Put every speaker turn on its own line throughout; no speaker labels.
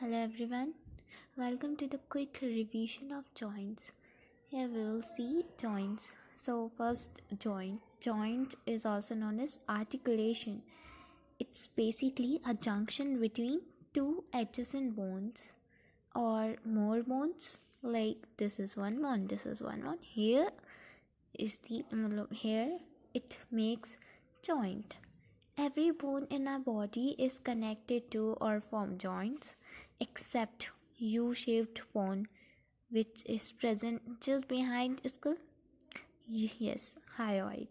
Hello everyone, welcome to the quick revision of joints. Here we will see joints. So first joint is also known as articulation. It's basically a junction between two adjacent bones or more bones. Like this is one bone, this is one bone. Here is the here it makes joint. Every bone in our body is connected to or form joints except U-shaped bone which is present just behind skull. Yes, hyoid.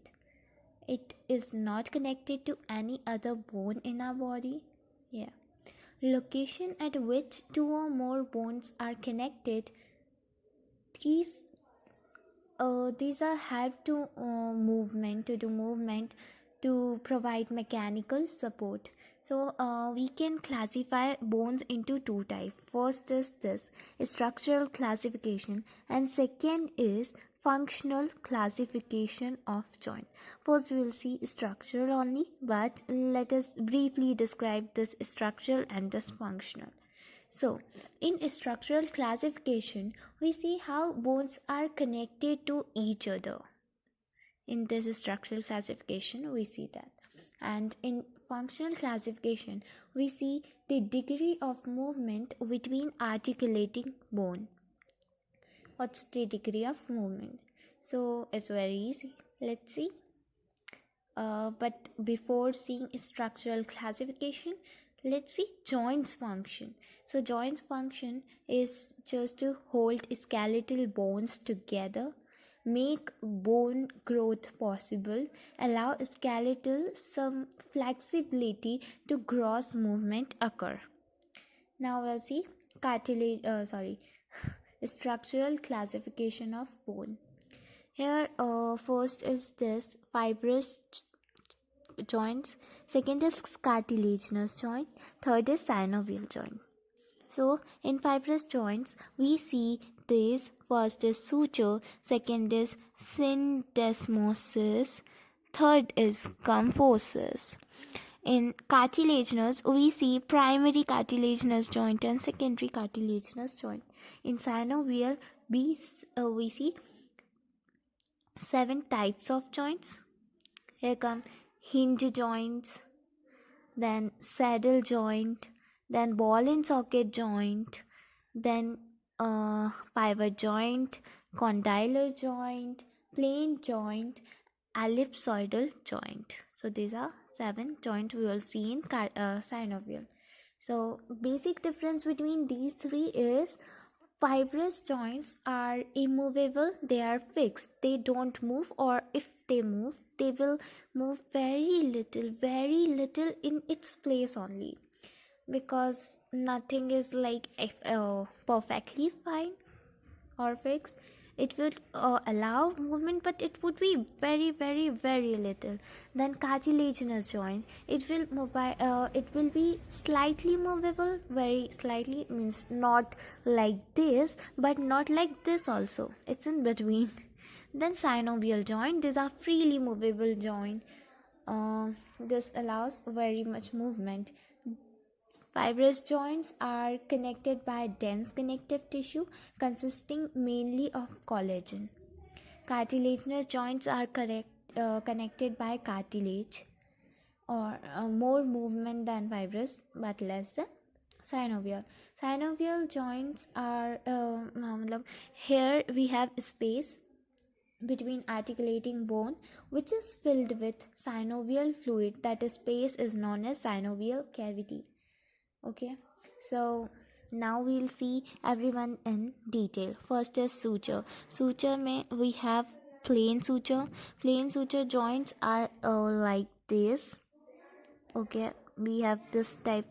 It is not connected to any other bone in our body. Yeah. Location at which two or more bones are connected. These these are have to movement to do movement to provide mechanical support. So we can classify bones into two types. First is this structural classification and second is functional classification of joint. First we will see structural only, but let us briefly describe this structural and this functional. So, in structural classification, we see how bones are connected to each other. In this structural classification, we see that. And in functional classification, we see the degree of movement between articulating bone. What's the degree of movement? So, it's very easy. Let's see. But before seeing structural classification, let's see joints function. So joints function is just to hold skeletal bones together, make bone growth possible, allow skeletal some flexibility to gross movement occur. Now we'll see structural classification of bone. Here first is this fibrous joints, second is cartilaginous joint, third is synovial joint. So in fibrous joints we see this. First is suture, second is syndesmosis, third is kyphosis. In cartilaginous we see primary cartilaginous joint and secondary cartilaginous joint. In synovial we see 7 types of joints. Here come hinge joints, then saddle joint, then ball and socket joint, then pivot joint, condylar joint, plane joint, ellipsoidal joint. So these are 7 joints we will see in synovial. So basic difference between these 3 is fibrous joints are immovable, they are fixed, they don't move, or if they move, they will move very little in its place only, because nothing is like perfectly fine or fixed. It will allow movement, but it would be very little. Then cartilaginous joint, it will be slightly movable, very slightly, means not like this but not like this also, it's in between. Then synovial joint, these are freely movable joint. This allows very much movement. Fibrous joints are connected by dense connective tissue consisting mainly of collagen. Cartilaginous joints are connected by cartilage, or more movement than fibrous but less than synovial. Synovial joints are here we have space between articulating bone which is filled with synovial fluid. That space is known as synovial cavity. Okay, so now we'll see everyone in detail. First is suture. Suture mein we have plain suture. Plain suture joints are like this. Okay, we have this type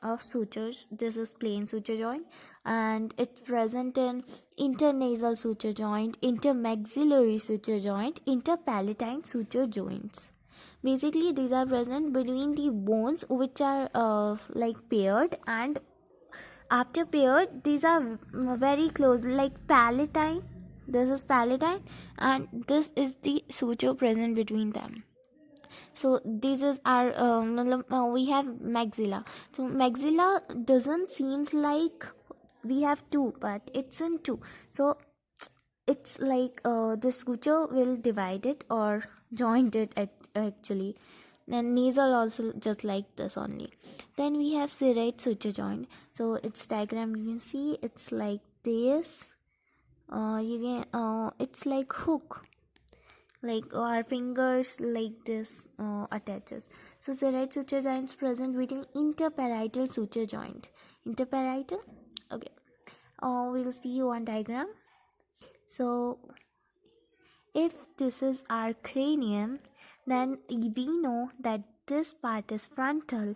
of sutures. This is plain suture joint, and it's present in internasal suture joint, intermaxillary suture joint, interpalatine suture joints. Basically these are present between the bones which are like paired, and after paired these are very close, like palatine. This is palatine and this is the suture present between them. So this is our we have maxilla. So maxilla doesn't seem like we have two, but it's in two. So it's like the suture will divide it or joint it actually. Then nasal also just like this only. Then we have serrate suture joint. So its diagram you can see it's like this. You can it's like hook, like our fingers like this attaches. So serrate suture joint is present between interparietal suture joint. Interparietal, okay. We'll see one diagram. So if this is our cranium, then we know that this part is frontal.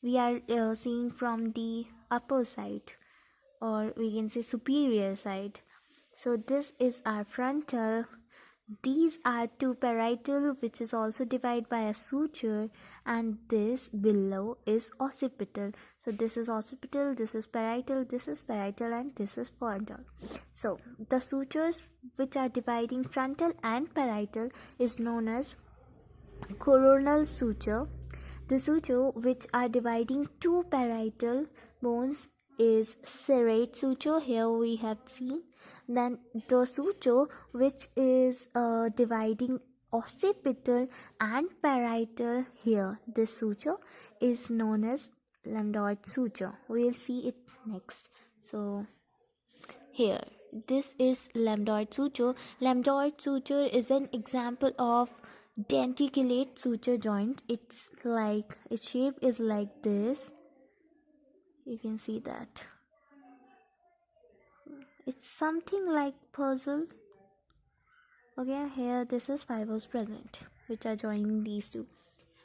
We are seeing from the upper side, or we can say superior side. So this is our frontal. These are two parietal, which is also divided by a suture, and this below is occipital. So this is occipital, this is parietal, and this is frontal. So the sutures which are dividing frontal and parietal is known as coronal suture. The suture which are dividing two parietal bones is serrate suture. Here we have seen. Then the suture which is dividing occipital and parietal, here this suture is known as lambdoid suture. We'll see it next. So here this is lambdoid suture. Lambdoid suture is an example of denticulate suture joint. It's like its shape is like this. You can see that it's something like puzzle. Okay, here this is fibers present which are joining these two.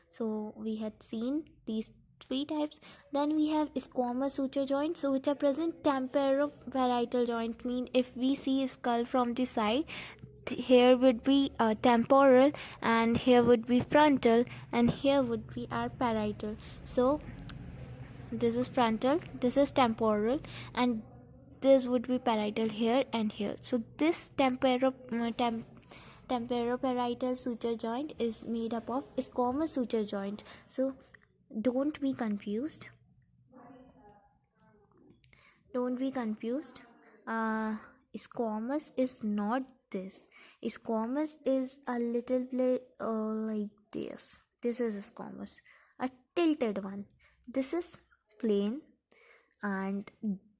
So we had seen these three types. Then we have squamous suture joints, so which are present temporoparietal joint. Mean if we see skull from the side, here would be temporal, and here would be frontal, and here would be our parietal. So this is frontal, this is temporal, and this would be parietal here and here. So this temporoparietal suture joint is made up of squamous suture joint. So don't be confused. Squamous is not this. Squamous is a little bit like this. This is squamous, a tilted one. This is plain, and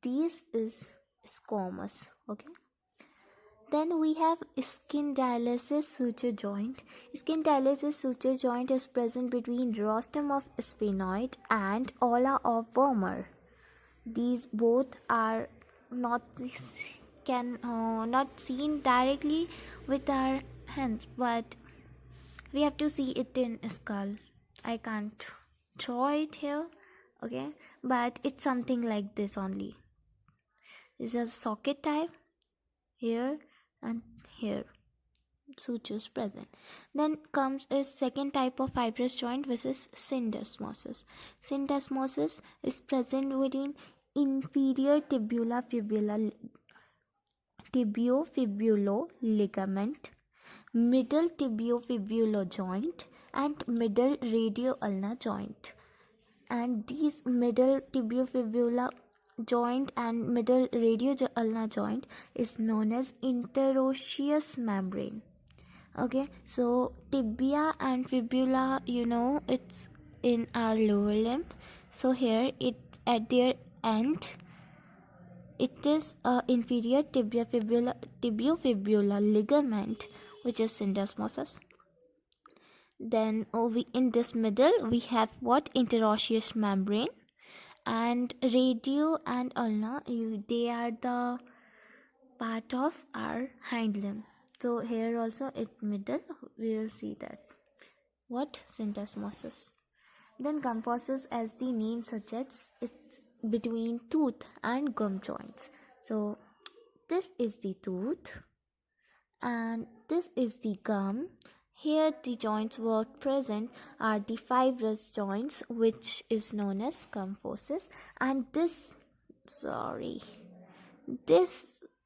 this is squamous. Okay. Then we have skin dialysis suture joint. Skin dialysis suture joint is present between rostrum of sphenoid and ala of Wormer. These both are not not seen directly with our hands, but we have to see it in skull. I can't draw it here, okay, but it's something like this only. This is a socket type here and here, sutures present. Then comes a second type of fibrous joint, which is syndesmosis. Syndesmosis is present within inferior tibiofibular ligament, middle tibiofibular joint, and middle radioulnar joint. And these middle tibiofibular joint and middle radioulnar joint is known as interosseous membrane. Okay, so tibia and fibula, it's in our lower limb. So here it at their end, it is a inferior tibiofibular ligament, which is syndesmosis. Then in this middle we have what? Interosseous membrane. And radio and ulna, they are the part of our hind limb. So here also at middle we will see that what? Syndesmosis. Then kyphosis, as the name suggests, it's between tooth and gum joints. So this is the tooth and this is the gum. Here the joints were present are the fibrous joints, which is known as kyphosis, and this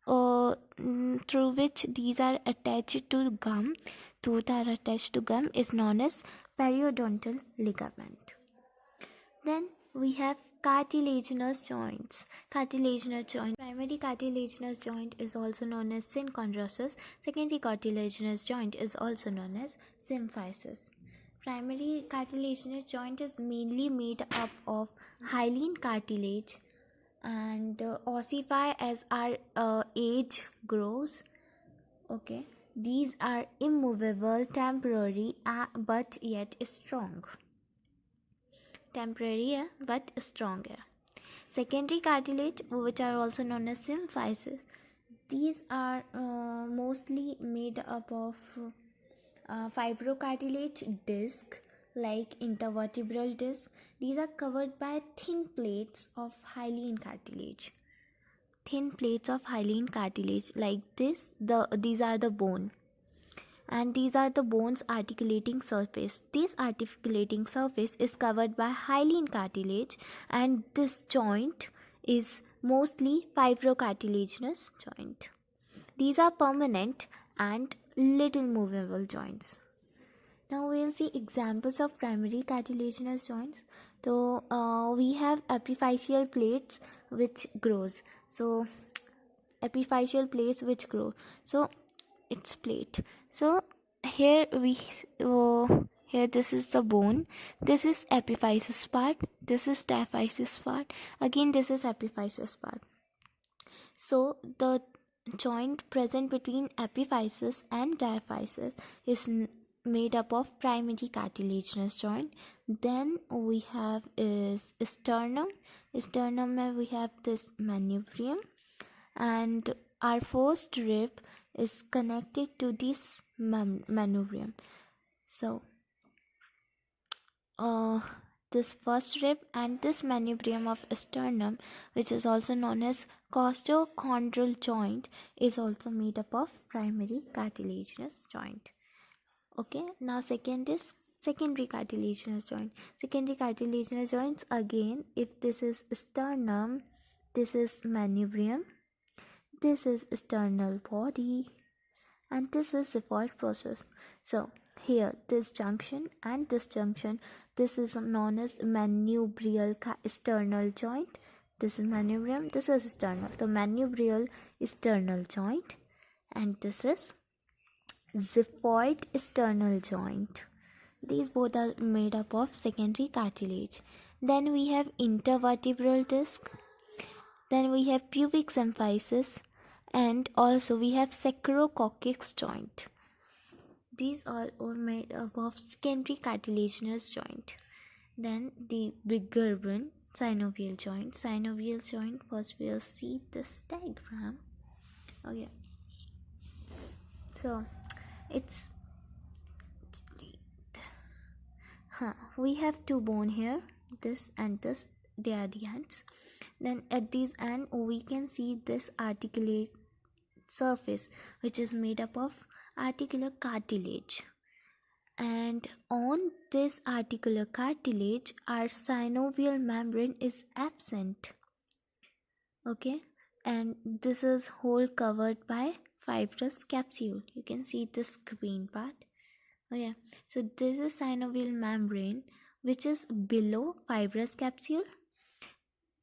through which these are attached to gum, tooth are attached to gum, is known as periodontal ligament. Then we have cartilaginous joints. Cartilaginous joint. Primary cartilaginous joint is also known as synchondrosis. Secondary cartilaginous joint is also known as symphysis. Primary cartilaginous joint is mainly made up of hyaline cartilage and ossify as our age grows. Okay, these are immovable, temporary, but yet strong. Temporary but stronger. Secondary cartilage, which are also known as symphysis, these are mostly made up of fibrocartilage disc like intervertebral disc. These are covered by thin plates of hyaline cartilage. Thin plates of hyaline cartilage like this. These are the bone, and these are the bone's articulating surface. This articulating surface is covered by hyaline cartilage, and this joint is mostly fibrocartilaginous joint. These are permanent and little movable joints. Now we will see examples of primary cartilaginous joints. So we have epiphyseal plates which grows. So epiphyseal plates which grow. So its plate. So here here this is the bone, this is epiphysis part, this is diaphysis part, again this is epiphysis part. So the joint present between epiphysis and diaphysis is made up of primary cartilaginous joint. Then we have is sternum. Sternum we have this manubrium, and our first rib is connected to this manubrium. So this first rib and this manubrium of sternum, which is also known as costochondral joint, is also made up of primary cartilaginous joint. Okay, now second is secondary cartilaginous joint. Secondary cartilaginous joints, again, if this is sternum, this is manubrium, this is sternal body, and this is xiphoid process. So here this junction and this junction, this is known as manubrial sternal joint. This is manubrium, this is sternal. The manubrial sternal joint, and this is xiphoid sternal joint. These both are made up of secondary cartilage. Then we have intervertebral disc. Then we have pubic symphysis, and also we have sacrococcyx joint. These are all made up of secondary cartilaginous joint. Then the bigger one, synovial joint. Synovial joint, first we'll see this diagram. Okay, so it's we have two bone here, this and this, they are the ends. Then at this end we can see this articulate surface which is made up of articular cartilage, and on this articular cartilage our synovial membrane is absent. Okay, and this is whole covered by fibrous capsule. You can see this green part. Okay, so this is synovial membrane which is below fibrous capsule.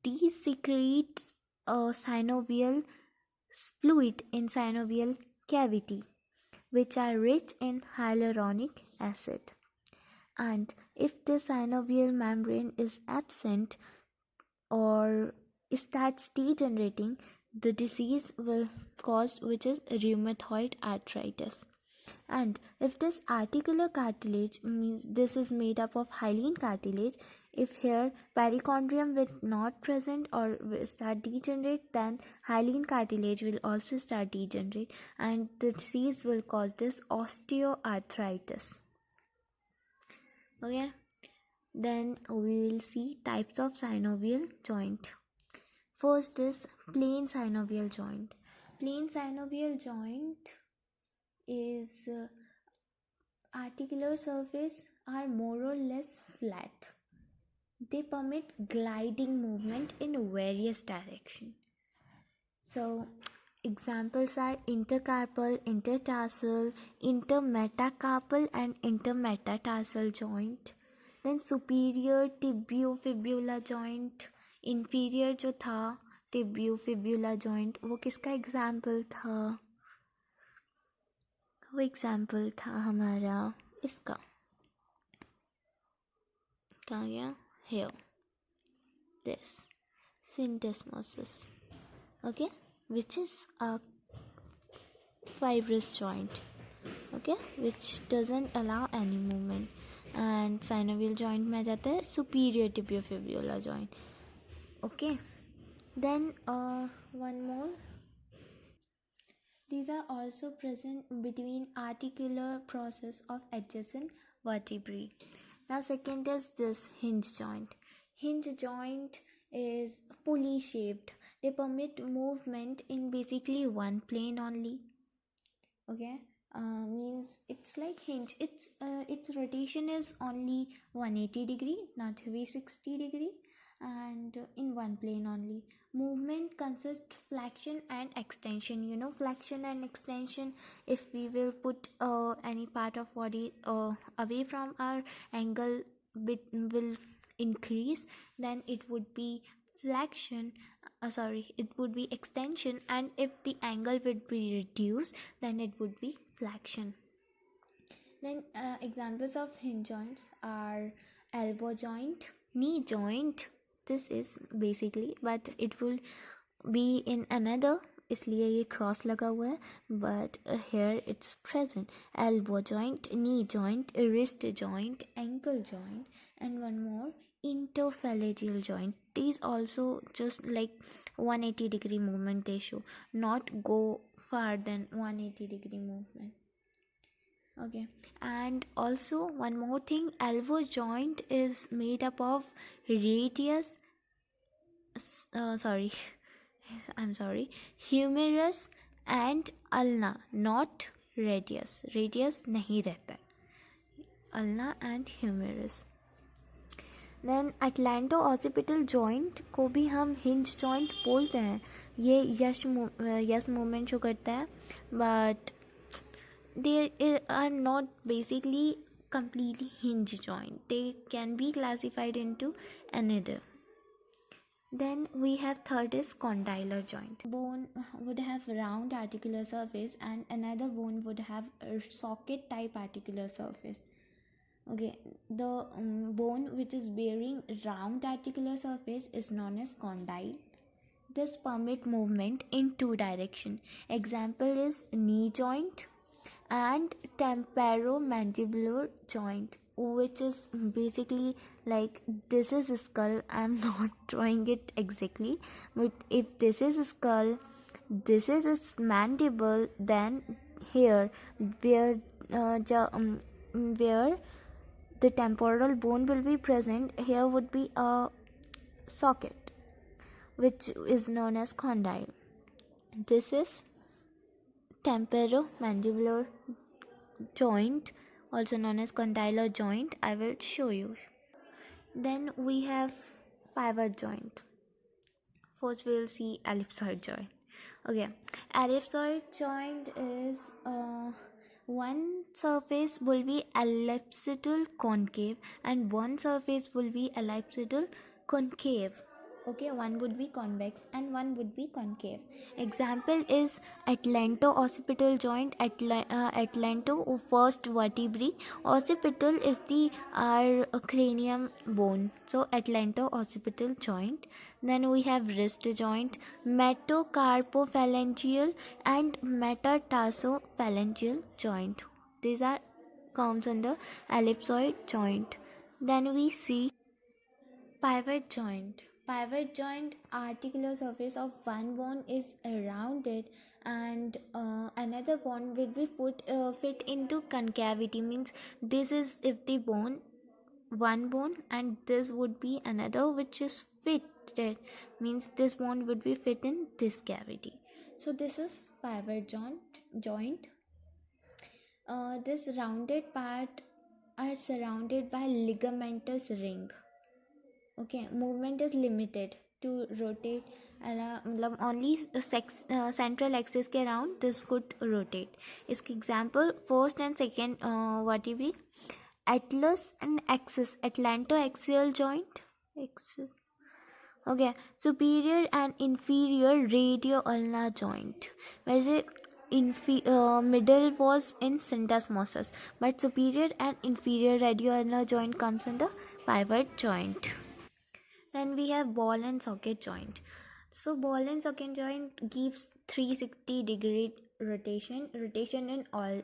These secretes a synovial fluid in synovial cavity which are rich in hyaluronic acid, and if the synovial membrane is absent or starts degenerating, the disease will cause, which is rheumatoid arthritis. And if this articular cartilage means this is made up of hyaline cartilage, if here perichondrium will not present or will start degenerate, then hyaline cartilage will also start degenerate, and the disease will cause this osteoarthritis. Okay, then we will see types of synovial joint. First is plain synovial joint. Plain synovial joint is articular surface are more or less flat. They permit gliding movement in various directions. So Examples are intercarpal, intertarsal, intermetacarpal and intermetatarsal joint. Then superior tibiofibular joint, inferior जो था tibiofibular joint, वो किसका example था? वो example था हमारा इसका, कहाँ गया? Here, this syndesmosis, okay, which is a fibrous joint, okay, which doesn't allow any movement. And synovial joint में आ जाता है superior tibiofibular joint, okay. Then one more, these are also present between articular process of adjacent vertebrae. Now second is this hinge joint. Hinge joint is pulley shaped. They permit movement in basically one plane only, okay. Means it's like hinge, its rotation is only 180 degree, not 360 degree, and in one plane only. Movement consists flexion and extension. You know flexion and extension, if we will put any part of body away from our angle, bit will increase, then it would be flexion, it would be extension, and if the angle would be reduced, then it would be flexion. Then examples of hinge joints are elbow joint, knee joint. This is basically, but it will be in another, इसलिए ये cross लगा हुआ है, but here it's present. Elbow joint, knee joint, wrist joint, ankle joint, and one more, interphalangeal joint. These also just like 180 degree movement they show, not go far than 180 degree movement, okay. And also one more thing, elbow joint is made up of radius I'm sorry, humerus and ulna, not radius. Radius नहीं रहता है, ulna and humerus. Then atlanto-occipital joint को भी हम hinge joint बोलते हैं. ये yes movement show करता है, but they are not basically completely hinge joint. They can be classified into another. Then we have third is condylar joint. Bone would have round articular surface and another bone would have a socket type articular surface. Okay, the bone which is bearing round articular surface is known as condyle. This permit movement in two direction. Example is knee joint and temporomandibular joint, which is basically like this is a skull. I'm not drawing it exactly, but if this is a skull, this is its mandible, then here where where the temporal bone will be present, here would be a socket which is known as condyle. This is temporomandibular joint, also known as condylar joint. I will show you. Then we have pivot joint. First we will see ellipsoid joint. Okay, ellipsoid joint is one surface will be elliptical concave and one surface will be elliptical concave. Okay, one would be convex and one would be concave. Example is atlanto-occipital joint. Atlanto first vertebrae, occipital is the our cranium bone, so atlanto-occipital joint. Then we have wrist joint, metacarpophalangeal and metatarsophalangeal joint. These are comes under ellipsoid joint. Then we see pivot joint. Pivot joint, articular surface of one bone is rounded and another bone will be fit into concavity. Means this is if the bone, one bone, and this would be another which is fitted. Means this bone would be fit in this cavity. So this is pivot joint. This rounded part are surrounded by ligamentous ring. Okay, movement is limited. to rotate मतलब only central axis के around this could rotate. इसके example first and second what you be atlas and axis atlantoaxial joint axis. Okay, superior and inferior radioulnar joint. वैसे middle was in syndesmosis, but superior and inferior radioulnar joint comes in the pivot joint. Then we have ball and socket joint. So ball and socket joint gives 360-degree rotation in all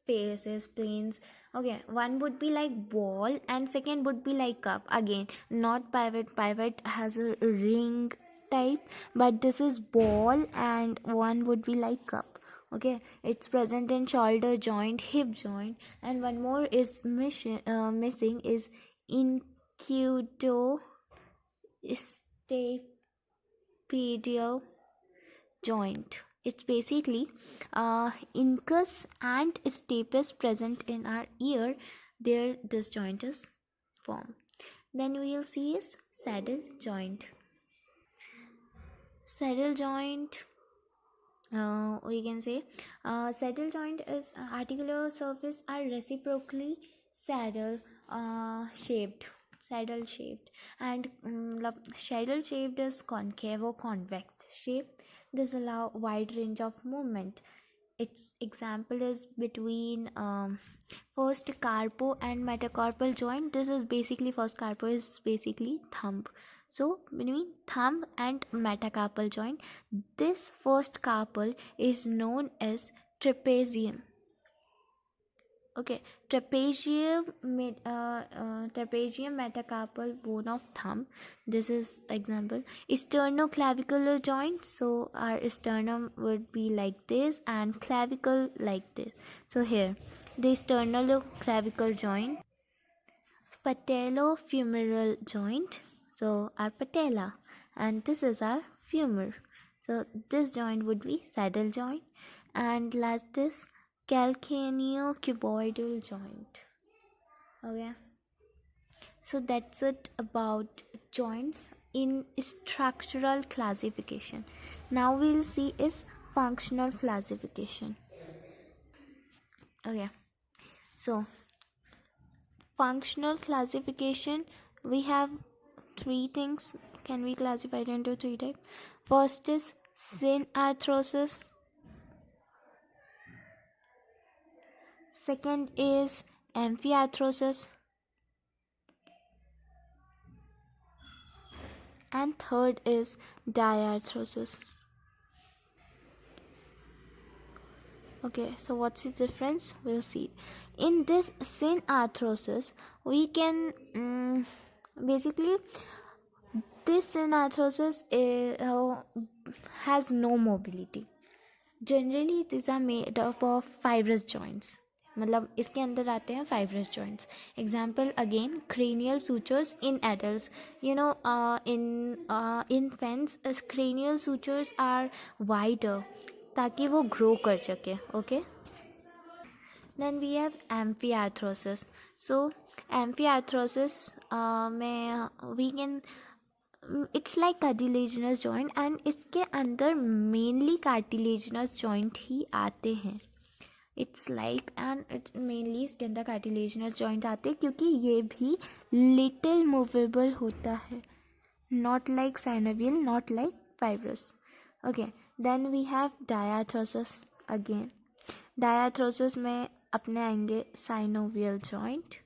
faces, planes. Okay, one would be like ball and second would be like cup. Again, not pivot has a ring type, but this is ball and one would be like cup. Okay, it's present in shoulder joint, hip joint, and one more is missing is incudo stapedial joint. It's basically incus and stapes present in our ear. There this joint is formed. Then we'll see is saddle joint. Saddle joint, we can say saddle joint is articular surface are reciprocally shaped saddle shaped, and saddle shaped is concave or convex shape. This allow wide range of movement. Its example is between first carpo and metacarpal joint. This is basically first carpo is basically thumb. So between thumb and metacarpal joint, this first carpal is known as trapezium. Okay, trapezium metacarpal bone of thumb. This is example. Sternoclavicular joint. So our sternum would be like this and clavicle like this. So here, the sternoclavicular joint. Patellofemoral joint. So our patella, and this is our femur. So this joint would be saddle joint, and last is calcaneocuboidal joint. Okay, so that's it about joints in structural classification. Now we'll see is functional classification. Okay, so functional classification, we have three things. Can we classify it into three types? First is synarthrosis. Second is amphiarthrosis, and third is diarthrosis. Okay, so what's the difference? We'll see. In this synarthrosis, we can basically this synarthrosis has no mobility. Generally these are made up of fibrous joints. मतलब इसके अंदर आते हैं fibrous joints. Example again, cranial sutures in adults. You know, in infants, cranial sutures are wider ताकि वो grow कर सके. Okay. Then we have amphiarthrosis. So amphiarthrosis में we can it's like cartilaginous joint, and इसके अंदर mainly cartilaginous joint ही आते हैं. It's like and it mainly इसके अंदर cartilaginous joint आते हैं क्योंकि ये भी little movable होता है. Not like synovial, not like fibrous. Okay, then we have diarthrosis again. Diarthrosis में अपने आएंगे synovial joint.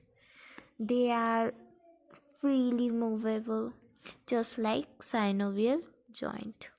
They are freely movable just like synovial joint.